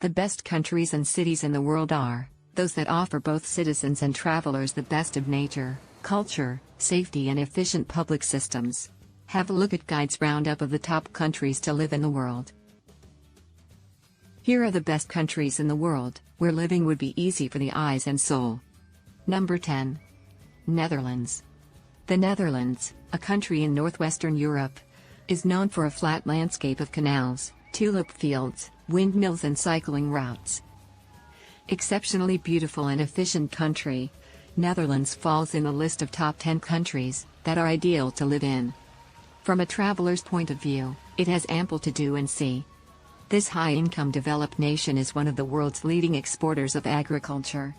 The best countries and cities in the world are those that offer both citizens and travelers the best of nature, culture, safety and efficient public systems. Have a look at Guide's roundup of the top countries to live in the world. Here are the best countries in the world, where living would be easy for the eyes and soul. Number 10. Netherlands. The Netherlands, a country in northwestern Europe, is known for a flat landscape of canals, tulip fields, windmills and cycling routes. Exceptionally beautiful and efficient country, Netherlands falls in the list of top 10 countries that are ideal to live in. From a traveler's point of view, it has ample to do and see. This high-income developed nation is one of the world's leading exporters of agriculture.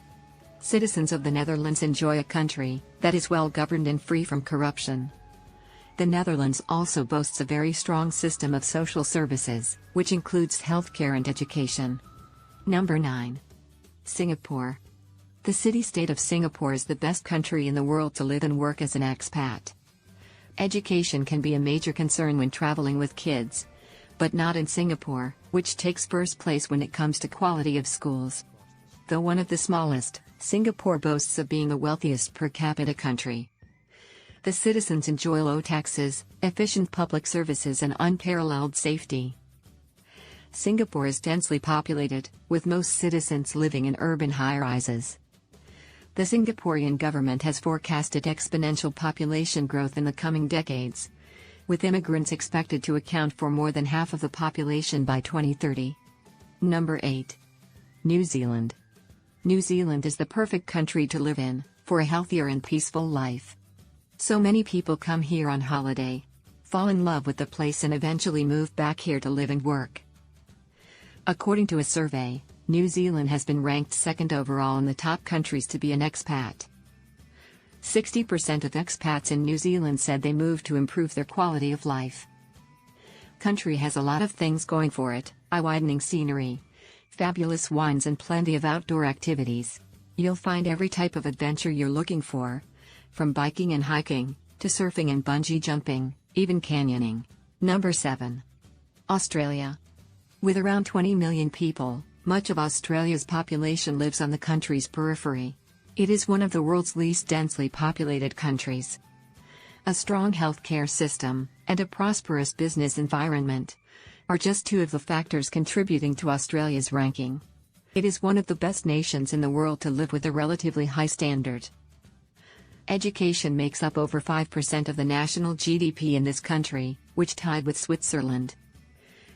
Citizens of the Netherlands enjoy a country that is well governed and free from corruption. The Netherlands also boasts a very strong system of social services, which includes healthcare and education. Number 9. Singapore. The city-state of Singapore is the best country in the world to live and work as an expat. Education can be a major concern when traveling with kids, but not in Singapore, which takes first place when it comes to quality of schools. Though one of the smallest, Singapore boasts of being the wealthiest per capita country. The citizens enjoy low taxes, efficient public services and unparalleled safety. Singapore is densely populated, with most citizens living in urban high-rises. The Singaporean government has forecasted exponential population growth in the coming decades, with immigrants expected to account for more than half of the population by 2030. Number 8. New Zealand. New Zealand is the perfect country to live in, for a healthier and peaceful life. So many people come here on holiday, fall in love with the place and eventually move back here to live and work. According to a survey, New Zealand has been ranked second overall in the top countries to be an expat. 60% of expats in New Zealand said they moved to improve their quality of life. Country has a lot of things going for it: eye-widening scenery, fabulous wines and plenty of outdoor activities. You'll find every type of adventure you're looking for, from biking and hiking, to surfing and bungee jumping, even canyoning. Number 7. Australia. With around 20 million people, much of Australia's population lives on the country's periphery. It is one of the world's least densely populated countries. A strong healthcare system, and a prosperous business environment are just two of the factors contributing to Australia's ranking. It is one of the best nations in the world to live with a relatively high standard. Education makes up over 5% of the national GDP in this country, which tied with Switzerland.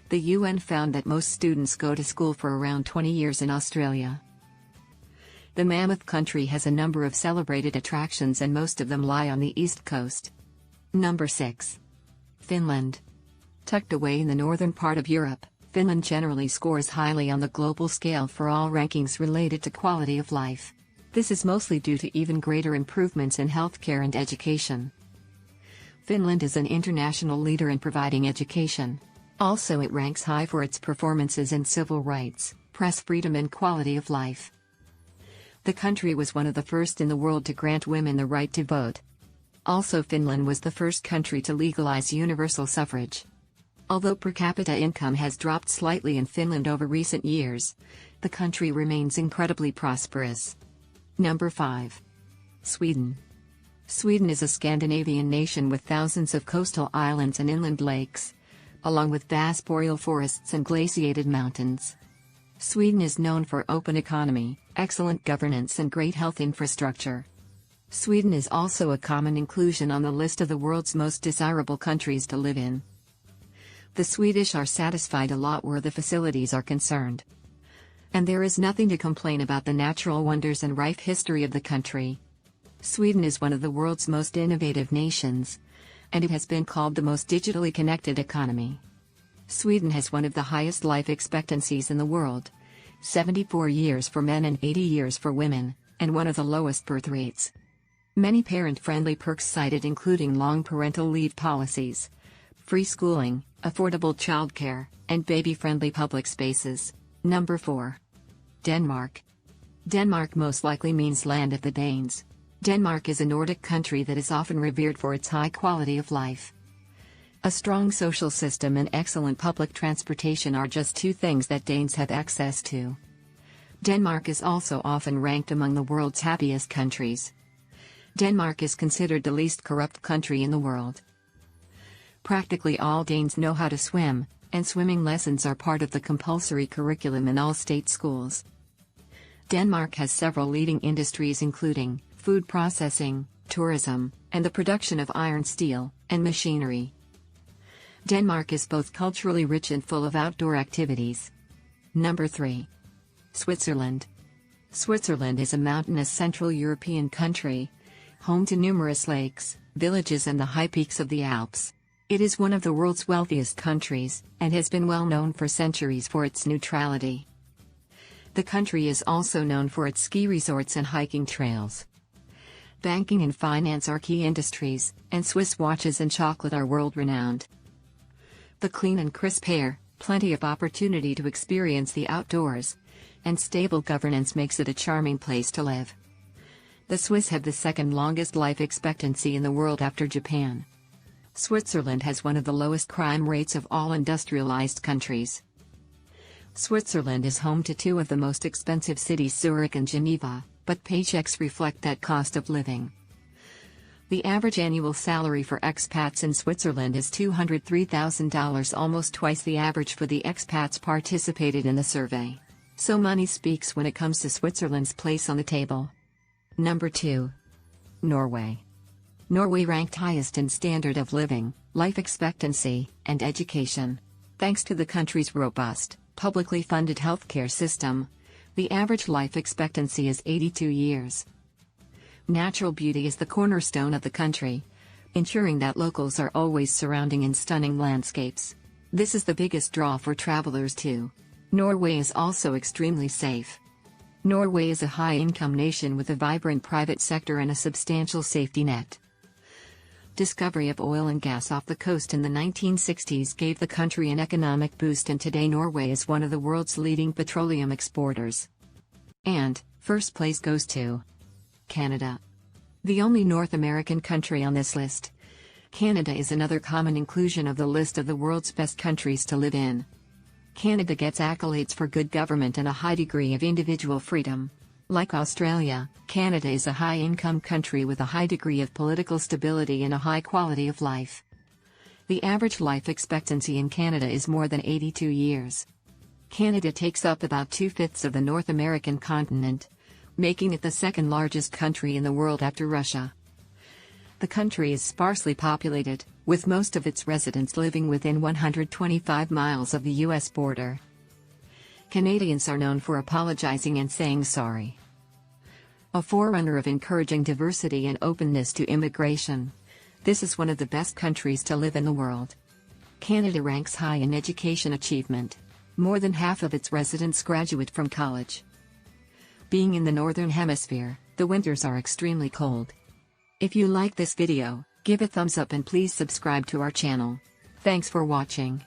The UN found that most students go to school for around 20 years in Australia. The mammoth country has a number of celebrated attractions and most of them lie on the east coast. Number 6. Finland. Tucked away in the northern part of Europe, Finland generally scores highly on the global scale for all rankings related to quality of life. This is mostly due to even greater improvements in healthcare and education. Finland is an international leader in providing education. Also, it ranks high for its performances in civil rights, press freedom and quality of life. The country was one of the first in the world to grant women the right to vote. Also, Finland was the first country to legalize universal suffrage. Although per capita income has dropped slightly in Finland over recent years, the country remains incredibly prosperous. Number 5. Sweden. Sweden is a Scandinavian nation with thousands of coastal islands and inland lakes, along with vast boreal forests and glaciated mountains. Sweden is known for open economy, excellent governance and great health infrastructure. Sweden is also a common inclusion on the list of the world's most desirable countries to live in. The Swedish are satisfied a lot where the facilities are concerned. And there is nothing to complain about the natural wonders and rife history of the country. Sweden is one of the world's most innovative nations, and it has been called the most digitally connected economy. Sweden has one of the highest life expectancies in the world, 74 years for men and 80 years for women, and one of the lowest birth rates. Many parent-friendly perks cited including long parental leave policies, free schooling, affordable childcare, and baby-friendly public spaces. Number 4. Denmark. Denmark most likely means land of the Danes. Denmark is a Nordic country that is often revered for its high quality of life. A strong social system and excellent public transportation are just two things that Danes have access to. Denmark is also often ranked among the world's happiest countries. Denmark is considered the least corrupt country in the world. Practically all Danes know how to swim, and swimming lessons are part of the compulsory curriculum in all state schools. Denmark has several leading industries including food processing, tourism, and the production of iron, steel, and machinery. Denmark is both culturally rich and full of outdoor activities. Number 3. Switzerland. Switzerland is a mountainous Central European country, home to numerous lakes, villages and the high peaks of the Alps. It is one of the world's wealthiest countries, and has been well known for centuries for its neutrality. The country is also known for its ski resorts and hiking trails. Banking and finance are key industries, and Swiss watches and chocolate are world-renowned. The clean and crisp air, plenty of opportunity to experience the outdoors, and stable governance makes it a charming place to live. The Swiss have the second longest life expectancy in the world after Japan. Switzerland has one of the lowest crime rates of all industrialized countries. Switzerland is home to two of the most expensive cities, Zurich and Geneva, but paychecks reflect that cost of living. The average annual salary for expats in Switzerland is $203,000, almost twice the average for the expats participated in the survey. So money speaks when it comes to Switzerland's place on the table. Number 2. Norway. Norway ranked highest in standard of living, life expectancy, and education. Thanks to the country's robust, publicly funded healthcare system, the average life expectancy is 82 years. Natural beauty is the cornerstone of the country, ensuring that locals are always surrounding in stunning landscapes. This is the biggest draw for travelers too. Norway is also extremely safe. Norway is a high-income nation with a vibrant private sector and a substantial safety net. Discovery of oil and gas off the coast in the 1960s gave the country an economic boost, and today Norway is one of the world's leading petroleum exporters. And first place goes to Canada. The only North American country on this list. Canada is another common inclusion of the list of the world's best countries to live in. Canada gets accolades for good government and a high degree of individual freedom. Like Australia, Canada is a high-income country with a high degree of political stability and a high quality of life. The average life expectancy in Canada is more than 82 years. Canada takes up about 2/5 of the North American continent, making it the second largest country in the world after Russia. The country is sparsely populated, with most of its residents living within 125 miles of the U.S. border. Canadians are known for apologizing and saying sorry. A forerunner of encouraging diversity and openness to immigration, this is one of the best countries to live in the world. Canada ranks high in education achievement. More than half of its residents graduate from college. Being in the Northern Hemisphere, the winters are extremely cold. If you like this video, give a thumbs up and please subscribe to our channel. Thanks for watching.